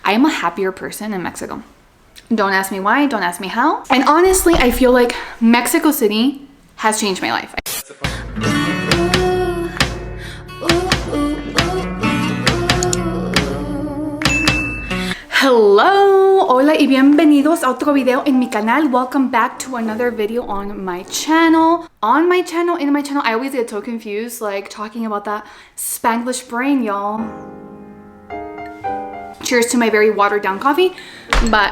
I am a happier person in Mexico. Don't ask me why, don't ask me how. And honestly, I feel like Mexico City has changed my life. Hello, hola y bienvenidos a otro video en mi canal. Welcome back to another video on my channel. In my channel, I always get so confused, like talking about that Spanglish brain, y'all. Cheers to my very watered down coffee. But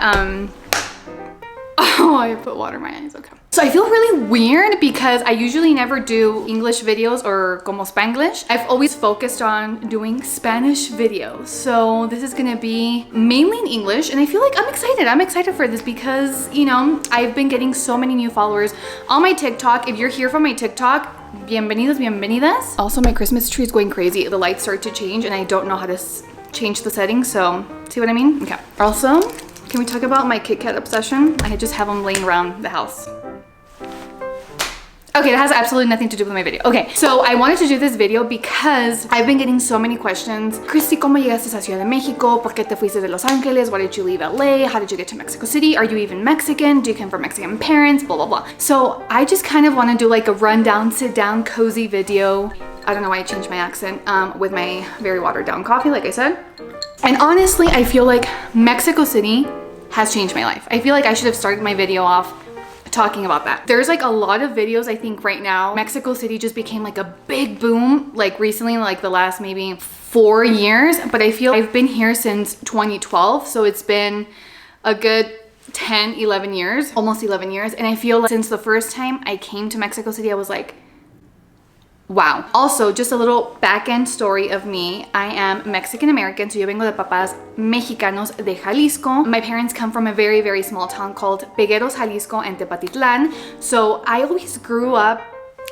oh, I put water in my eyes, okay. So I feel really weird because I usually never do English videos or como Spanglish. I've always focused on doing Spanish videos. So this is gonna be mainly in English, and I feel like I'm excited. I'm excited for this because, you know, I've been getting so many new followers on my TikTok. If you're here from my TikTok, bienvenidos, bienvenidas. Also, my Christmas tree is going crazy. The lights start to change and I don't know how to change the settings, so see what I mean? Okay. Also, can we talk about my Kit Kat obsession? I just have them laying around the house. Okay, that has absolutely nothing to do with my video. Okay, so I wanted to do this video because I've been getting so many questions. Kristie, ¿cómo llegaste a Ciudad de México? ¿Por qué te fuiste de Los Ángeles? Why did you leave LA? How did you get to Mexico City? Are you even Mexican? Do you come from Mexican parents? Blah, blah, blah. So I just kind of want to do like a rundown, sit down, cozy video. I don't know why I changed my accent with my very watered down coffee, like I said. And honestly, I feel like Mexico City has changed my life. I feel like I should have started my video off talking about that. There's like a lot of videos, I think right now. Mexico City just became like a big boom, like recently, like the last maybe 4 years. But I feel I've been here since 2012. So it's been a good 10, 11 years, almost 11 years. And I feel like since the first time I came to Mexico City, I was like, wow. Also, just a little back end story of me. I am Mexican American, so yo vengo de papás mexicanos de Jalisco. My parents come from a very, very small town called Pegueros, Jalisco and Tepatitlán. So I always grew up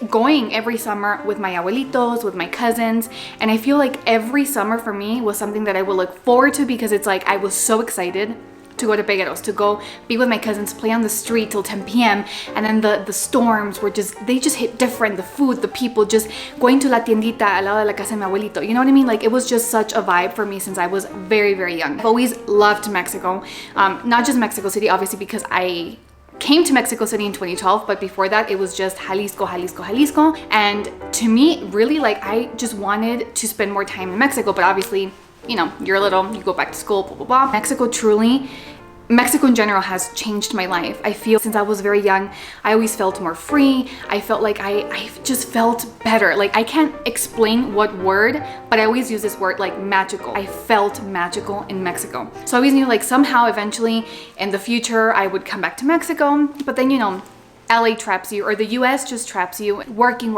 going every summer with my abuelitos, with my cousins. And I feel like every summer for me was something that I would look forward to because it's like I was so excited to go to Pegueros, to go be with my cousins, play on the street till 10 p.m. And then the storms were they just hit different. The food, the people, just going to la tiendita al lado de la casa de mi abuelito. You know what I mean? Like it was just such a vibe for me since I was very, very young. I've always loved Mexico. Not just Mexico City, obviously, because I came to Mexico City in 2012, but before that it was just Jalisco, Jalisco, Jalisco. And to me, really, like I just wanted to spend more time in Mexico, but obviously, you know, you're little, you go back to school, blah, blah, blah. Mexico in general has changed my life. I feel since I was very young, I always felt more free. I felt like I just felt better. Like I can't explain what word, but I always use this word like magical. I felt magical in Mexico. So I always knew like somehow eventually in the future I would come back to Mexico, but then, you know, LA traps you, or the US just traps you. Working,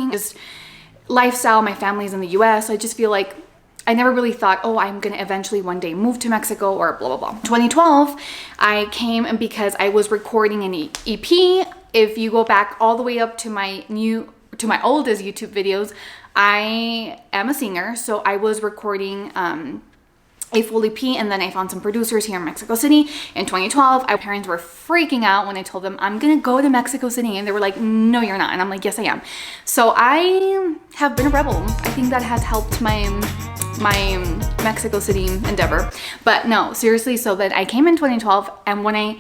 just lifestyle. My family's in the US. I just feel like I never really thought, oh, I'm gonna eventually one day move to Mexico or blah, blah, blah. 2012, I came because I was recording an EP. If you go back all the way up to my oldest YouTube videos, I am a singer. So I was recording a full EP, and then I found some producers here in Mexico City in 2012. My parents were freaking out when I told them I'm gonna go to Mexico City, and they were like, no, you're not. And I'm like, yes, I am. So I have been a rebel. I think that has helped my Mexico City endeavor. But no, seriously, so then I came in 2012, and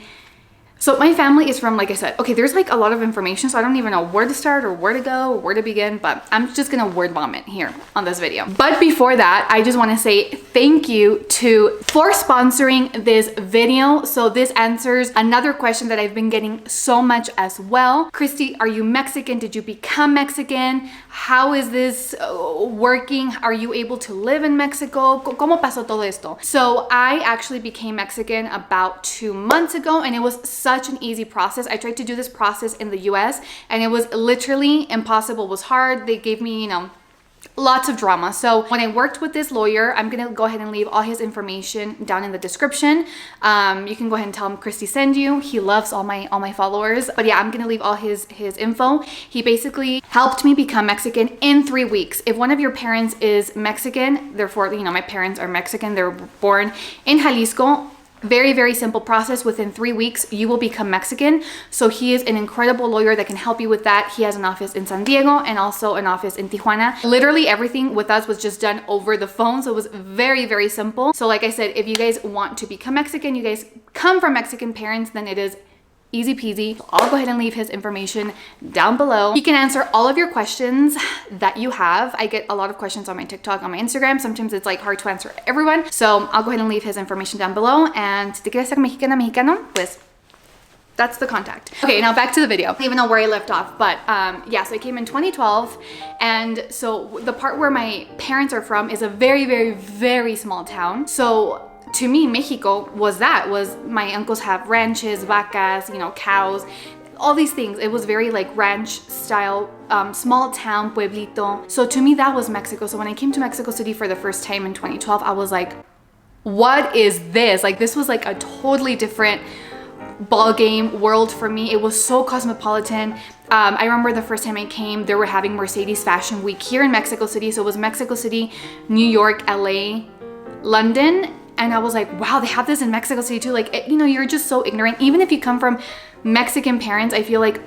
so my family is from, like I said, okay, there's like a lot of information, so I don't even know where to start or where to go or where to begin, but I'm just gonna word vomit here on this video. But before that, I just wanna say thank you for sponsoring this video. So this answers another question that I've been getting so much as well. Kristie, are you Mexican? Did you become Mexican? How is this working? Are you able to live in Mexico? ¿Cómo pasó todo esto? So I actually became Mexican about 2 months ago, and it was such an easy process. I tried to do this process in the US and it was literally impossible. It was hard. They gave me, you know, lots of drama. So when I worked with this lawyer, I'm gonna go ahead and leave all his information down in the description. You can go ahead and tell him Kristie send you. He loves all my followers. But yeah, I'm gonna leave all his info. He basically helped me become Mexican in 3 weeks. If one of your parents is Mexican, therefore, you know, my parents are Mexican, they were born in Jalisco, Very, very simple process. Within 3 weeks, you will become Mexican. So he is an incredible lawyer that can help you with that. He has an office in San Diego and also an office in Tijuana. Literally everything with us was just done over the phone. So it was very, very simple. So like I said, if you guys want to become Mexican, you guys come from Mexican parents, then it is easy peasy. So I'll go ahead and leave his information down below. He can answer all of your questions that you have. I get a lot of questions on my TikTok, on my Instagram. Sometimes it's like hard to answer everyone. So I'll go ahead and leave his information down below. And si te quieres ser mexicana, mexicano, pues that's the contact. Okay, now back to the video. I don't even know where I left off, but yeah, so I came in 2012. And so the part where my parents are from is a very, very, very small town. So to me, Mexico was my uncles have ranches, vacas, you know, cows, all these things. It was very like ranch style, small town, pueblito. So to me, that was Mexico. So when I came to Mexico City for the first time in 2012, I was like, what is this? Like, this was like a totally different ball game world for me. It was so cosmopolitan. I remember the first time I came, they were having Mercedes Fashion Week here in Mexico City. So it was Mexico City, New York, LA, London. And I was like, wow, they have this in Mexico City too. Like, you know, you're just so ignorant. Even if you come from Mexican parents, I feel like,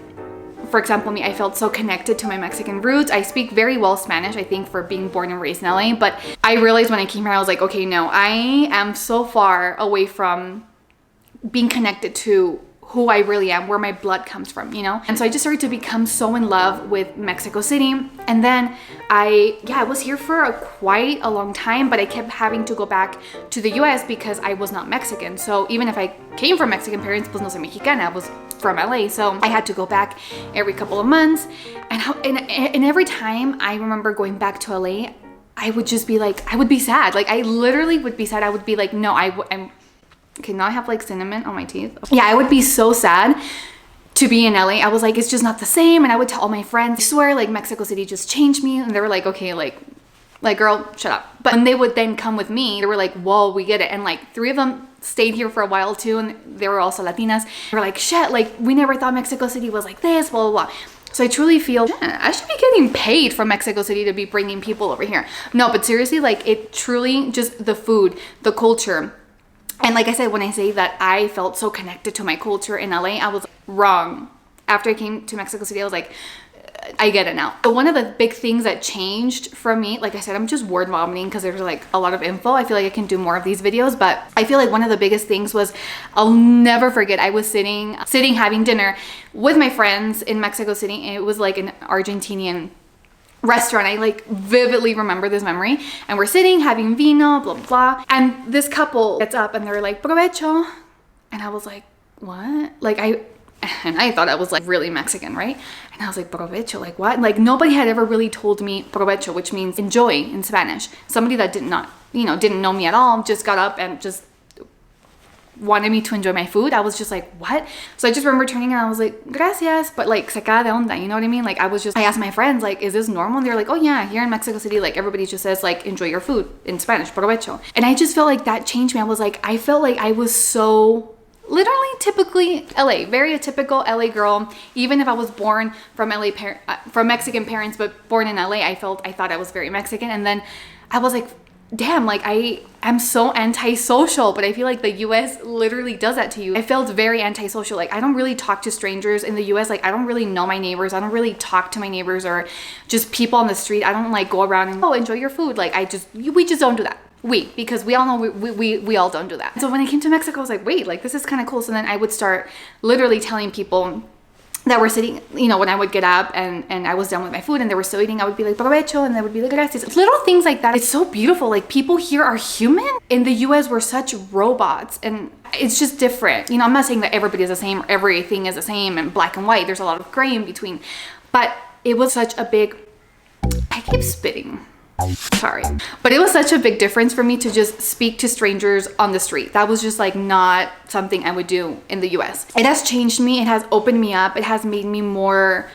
for example, me, I felt so connected to my Mexican roots. I speak very well Spanish, I think, for being born and raised in LA. But I realized when I came here, I was like, okay, no, I am so far away from being connected to who I really am, where my blood comes from, you know? And so I just started to become so in love with Mexico City. And then I was here for quite a long time, but I kept having to go back to the US because I was not Mexican. So even if I came from Mexican parents, pues no soy mexicana, I was from LA. So I had to go back every couple of months. And every time I remember going back to LA, I would just be like, I would be sad. Like, I literally would be sad. I would be like, no, I'm okay, now I have like cinnamon on my teeth. Yeah, I would be so sad to be in LA. I was like, it's just not the same. And I would tell all my friends, I swear, like, Mexico City just changed me. And they were like, okay, like girl, shut up. But when they would then come with me, they were like, whoa, we get it. And like 3 of them stayed here for a while too. And they were also Latinas. They were like, shit, like, we never thought Mexico City was like this, blah, blah, blah. So I truly feel, yeah, I should be getting paid from Mexico City to be bringing people over here. No, but seriously, like, it truly just the food, the culture. And like I said, when I say that I felt so connected to my culture in LA, I was wrong. After I came to Mexico City, I was like, I get it now. So one of the big things that changed from me, like I said, I'm just word vomiting because there's like a lot of info. I feel like I can do more of these videos, but I feel like one of the biggest things was, I'll never forget, I was sitting having dinner with my friends in Mexico City. And it was like an Argentinian restaurant. I like vividly remember this memory, and we're sitting having vino, blah, blah, blah. And this couple gets up and they're like, provecho. And I was like, what? Like, I thought I was like really Mexican, right? And I was like, provecho, like what? Like, nobody had ever really told me provecho, which means enjoy in Spanish. Somebody that didn't know me at all just got up and just wanted me to enjoy my food. I was just like, what? So I just remember turning around, I was like, gracias, but like sacada de onda, you know what I mean? Like, I asked my friends, like, is this normal? And they're like, oh yeah, here in Mexico City, like, everybody just says like, enjoy your food in Spanish, provecho. And I just felt like that changed me. I was like, I felt like I was so literally typically LA, very a typical LA girl. Even if I was born from from Mexican parents, but born in LA, I thought I was very Mexican. And then I was like, damn, like, I am so antisocial, but I feel like the US literally does that to you. I felt very antisocial. Like, I don't really talk to strangers in the US. Like, I don't really know my neighbors. I don't really talk to my neighbors or just people on the street. I don't like go around and, oh, enjoy your food. Like, we just don't do that. Because we all know we all don't do that. So when I came to Mexico, I was like, wait, like, this is kind of cool. So then I would start literally telling people that were sitting, you know, when I would get up and I was done with my food and they were still eating, I would be like, provecho, and they would be like, gracias. Little things like that. It's so beautiful. Like, people here are human. In the US, we're such robots, and it's just different. You know, I'm not saying that everybody is the same, or everything is the same and black and white. There's a lot of gray in between. But it was such a big, I keep spitting. Sorry. But it was such a big difference for me to just speak to strangers on the street. That was just like not something I would do in the US. It has changed me. It has opened me up. It has made me more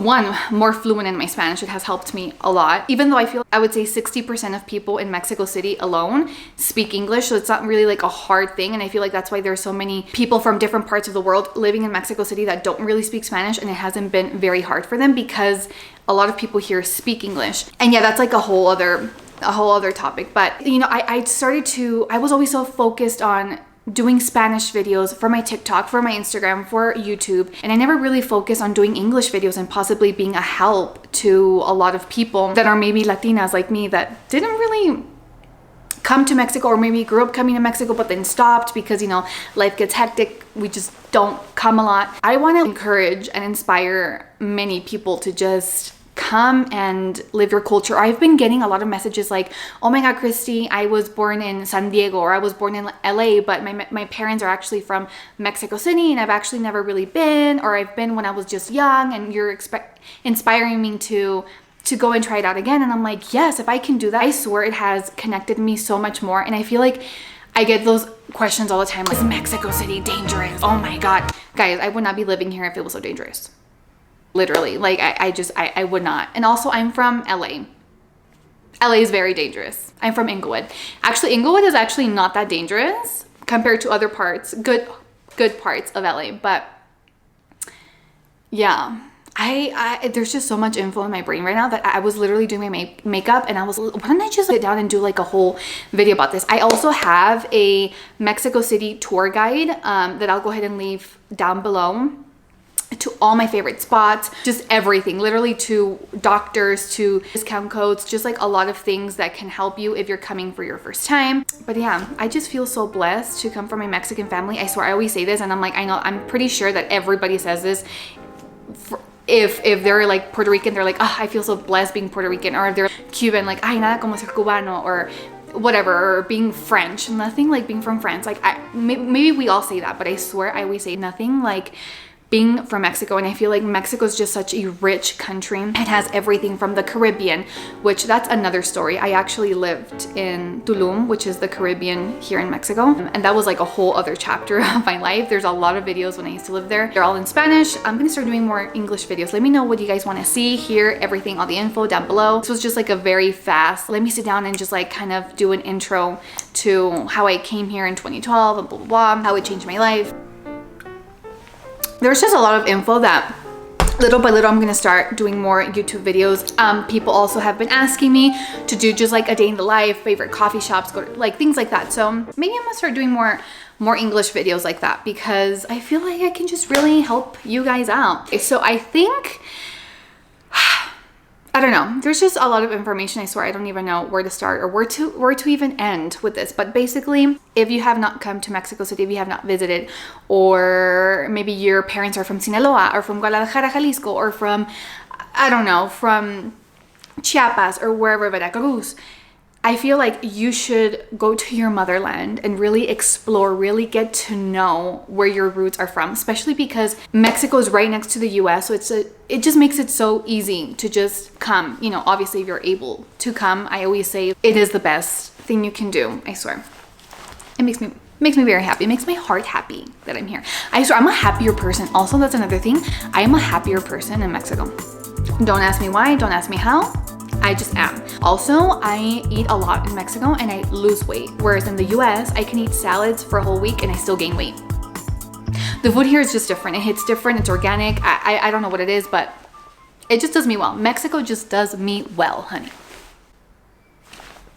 more fluent in my Spanish. It has helped me a lot. Even though I would say 60% of people in Mexico City alone speak English. So it's not really like a hard thing. And I feel like that's why there's so many people from different parts of the world living in Mexico City that don't really speak Spanish. And it hasn't been very hard for them because a lot of people here speak English. And yeah, that's like a whole other a whole other topic. But you know, I was always so focused on doing Spanish videos for my TikTok, for my Instagram, for YouTube, and I never really focused on doing English videos and possibly being a help to a lot of people that are maybe Latinas like me that didn't really come to Mexico, or maybe grew up coming to Mexico but then stopped because, you know, life gets hectic. We just don't come a lot. I want to encourage and inspire many people to just come and live your culture. I've been getting a lot of messages like, oh my God, Kristie, I was born in San Diego, or I was born in LA, but my parents are actually from Mexico City and I've actually never really been, or I've been when I was just young, and you're inspiring me to go and try it out again. And I'm like, yes, if I can do that, I swear it has connected me so much more. And I feel like I get those questions all the time, like, is Mexico City dangerous? Oh my God. Guys, I would not be living here if it was so dangerous. Literally, like I would not. And also, I'm from LA. LA is very dangerous. I'm from Inglewood. Actually, Inglewood is actually not that dangerous compared to other parts, good parts of LA. But yeah, there's just so much info in my brain right now that I was literally doing my makeup, and I was, why don't I just sit down and do like a whole video about this? I also have a Mexico City tour guide that I'll go ahead and leave down below, to all my favorite spots, just everything, literally, to doctors, to discount codes, just like a lot of things that can help you if you're coming for your first time. But yeah, I just feel so blessed to come from a Mexican family. I swear, I always say this, and I'm like, I know, I'm pretty sure that everybody says this. If they're like Puerto Rican, they're like, oh, I feel so blessed being Puerto Rican. Or if they're Cuban, like, ay, nada como ser cubano, or whatever, or being French, nothing like being from France. Like, maybe we all say that, but I swear I always say nothing like being from Mexico. And I feel like Mexico is just such a rich country. It has everything from the Caribbean, which that's another story. I actually lived in Tulum, which is the Caribbean here in Mexico. And that was like a whole other chapter of my life. There's a lot of videos when I used to live there. They're all in Spanish. I'm gonna start doing more English videos. Let me know what you guys wanna see, hear everything, all the info down below. This was just like a very fast, let me sit down and just like kind of do an intro to how I came here in 2012 and blah, blah, blah, how it changed my life. There's just a lot of info that little by little I'm gonna start doing more YouTube videos. People also have been asking me to do just like a day in the life, favorite coffee shops, go to, like things like that. So maybe I'm gonna start doing more English videos like that, because I feel like I can just really help you guys out. So I think, I don't know, there's just a lot of information. I swear I don't even know where to start or where to even end with this. But basically, if you have not come to Mexico City, if you have not visited, or maybe your parents are from Sinaloa or from Guadalajara, Jalisco, or from, I don't know, from Chiapas or wherever, Veracruz, I feel like you should go to your motherland and really explore, really get to know where your roots are from, especially because Mexico is right next to the US. So it just makes it so easy to just come. You know, obviously if you're able to come, I always say it is the best thing you can do. I swear. It makes me very happy. It makes my heart happy that I'm here. I swear I'm a happier person. Also, that's another thing. I am a happier person in Mexico. Don't ask me why, don't ask me how. I just am. Also, I eat a lot in Mexico and I lose weight. Whereas in the US, I can eat salads for a whole week and I still gain weight. The food here is just different. It hits different, it's organic. I don't know what it is, but it just does me well. Mexico just does me well, honey.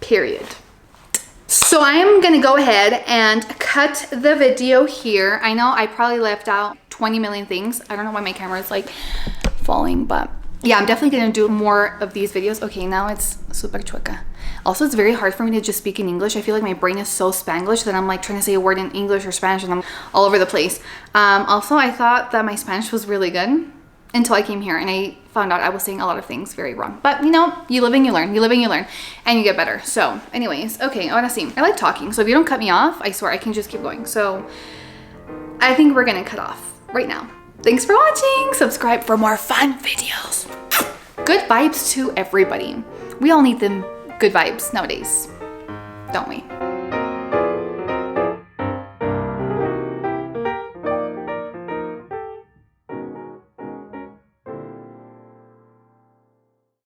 Period. So I am gonna go ahead and cut the video here. I know I probably left out 20 million things. I don't know why my camera is like falling, but yeah, I'm definitely gonna do more of these videos. Okay, now it's super chueca. Also, it's very hard for me to just speak in English. I feel like my brain is so Spanglish that I'm like trying to say a word in English or Spanish and I'm all over the place. Also, I thought that my Spanish was really good until I came here and I found out I was saying a lot of things very wrong. But you know, you live and you learn, you live and you learn, and you get better. So anyways, okay, ahora sí. I like talking, so if you don't cut me off, I swear I can just keep going. So I think we're gonna cut off right now. Thanks for watching. Subscribe for more fun videos. Good vibes to everybody. We all need them good vibes nowadays, don't we?